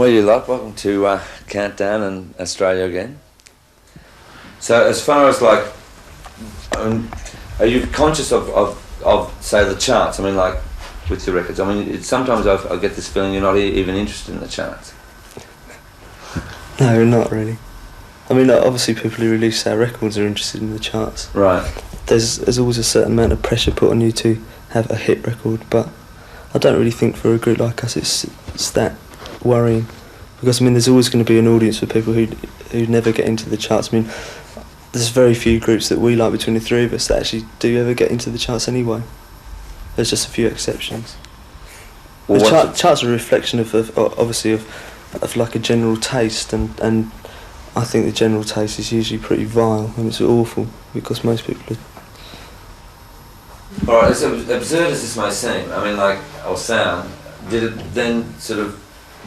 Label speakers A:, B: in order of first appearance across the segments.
A: Well, you lot, welcome to Countdown in Australia again. So, as far as like, are you conscious of say the charts? I mean, like with your records. I mean, sometimes I get this feeling you're not even interested in the charts.
B: No, not really. I mean, obviously, people who release our records are interested in the charts.
A: Right.
B: There's always a certain amount of pressure put on you to have a hit record, but I don't really think for a group like us it's that worrying, because I mean there's always going to be an audience for people who never get into the charts. I mean, there's very few groups that we like between the three of us that actually do ever get into the charts anyway. There's just a few exceptions. Well, the charts are a reflection of obviously of like a general taste, and I think the general taste is usually pretty vile and it's awful because most people are.
A: Alright, as absurd as this may seem, I mean, like, or sound, did it then sort of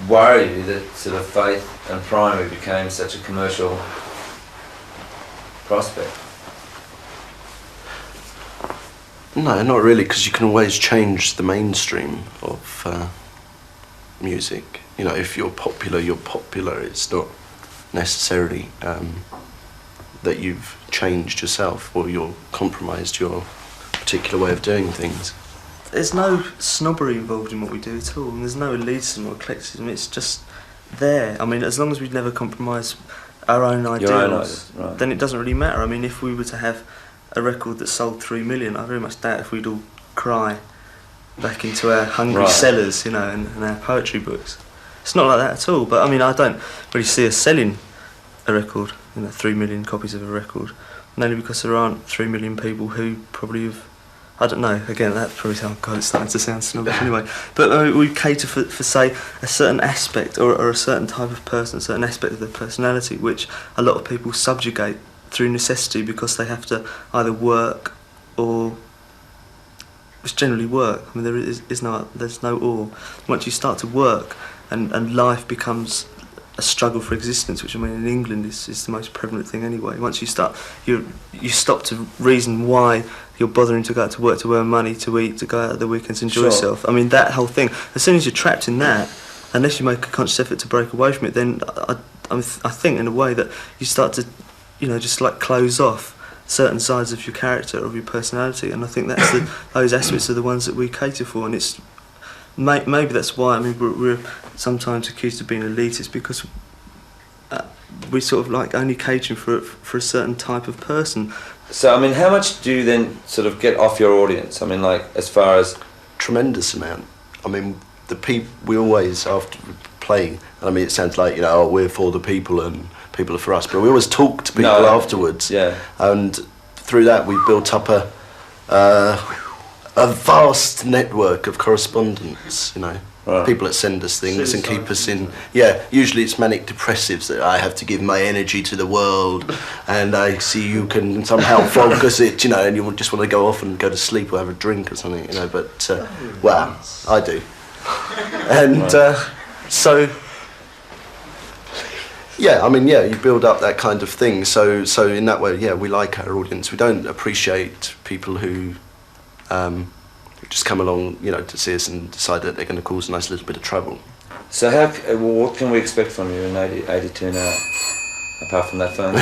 A: worry you that sort of Faith and Primary became such a commercial prospect?
C: No, not really, because you can always change the mainstream of music. You know, if you're popular, you're popular. It's not necessarily that you've changed yourself or you're compromised your particular way of doing things.
B: There's no snobbery involved in what we do at all, and there's no elitism or eclecticism. It's just there. I mean, as long as we never compromise our own ideals,
A: right,
B: then it doesn't really matter. I mean, if we were to have a record that sold 3 million, I very much doubt if we'd all cry back into our hungry cellars, you know, and our poetry books. It's not like that at all. But I mean, I don't really see us selling a record, 3 million copies of a record, mainly because there aren't 3 million people who probably have. I don't know, again, that probably sounds, God, it's starting to sound snobbish anyway. But we cater for, say, a certain aspect or a certain type of person, a certain aspect of their personality, which a lot of people subjugate through necessity because they have to either work or. It's generally work. I mean, there's no or. Once you start to work and life becomes a struggle for existence, which I mean in England is the most prevalent thing anyway. Once you start, you stop to reason why you're bothering to go out to work to earn money, to eat, to go out at the weekends, enjoy yourself. I mean, that whole thing, as soon as you're trapped in that, unless you make a conscious effort to break away from it, then I think in a way that you start to, just like close off certain sides of your character, of your personality, and I think that's those aspects are the ones that we cater for, and it's maybe that's why, I mean, we're sometimes accused of being elitist, because we sort of like only catering for a certain type of person.
A: So, I mean, how much do you then sort of get off your audience? I mean, like, as far as...
C: Tremendous amount. I mean, we always, after playing, I mean, it sounds like, we're for the people and people are for us, but we always talk to people afterwards.
A: Yeah.
C: And through that, we've built up a vast network of correspondence,
A: Right.
C: People that send us things and keep us in. Yeah, usually it's manic depressives that I have to give my energy to the world, and I see you can somehow focus it, and you just want to go off and go to sleep or have a drink or something, But well, I do, and so. Yeah, I mean, you build up that kind of thing. So in that way, we like our audience. We don't appreciate people who just come along, to see us and decide that they're going to cause a nice little bit of trouble.
A: So what can we expect from you in 82 now, apart from that phone?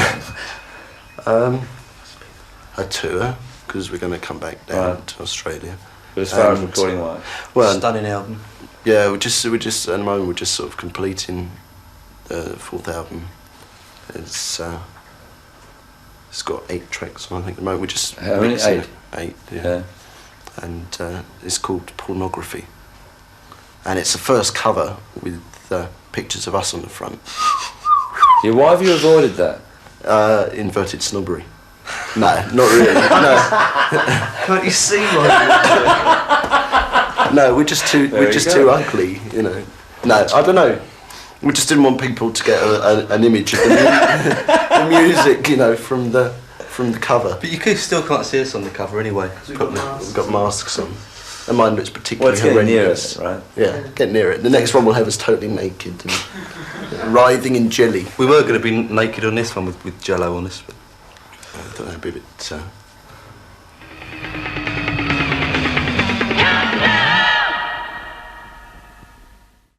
C: A tour, because we're going to come back down to Australia.
A: But as far as recording-wise?
B: Well, stunning album.
C: Yeah, we're just at the moment we're just sort of completing the fourth album. It's got 8 tracks on, I think, at the moment. We're just...
A: How many? 8?
C: 8, yeah. And it's called Pornography. And it's the first cover with pictures of us on the front.
A: Yeah, why have you avoided that?
C: Inverted snobbery. No, not really. No.
B: Can't you see why?
C: No, we're just too ugly, No, I don't know. We just didn't want people to get an image of the music, from the cover.
B: But you still can't see us on the cover anyway.
C: We've got masks on. And mine looks particularly
A: horrendous. Well, it's
C: horrendous.
A: getting near it, right?
C: Yeah, get near it. The next one will have us totally naked and writhing in jelly.
B: We were going to be naked on this one with Jello on this, but
C: I don't know, it'd be a bit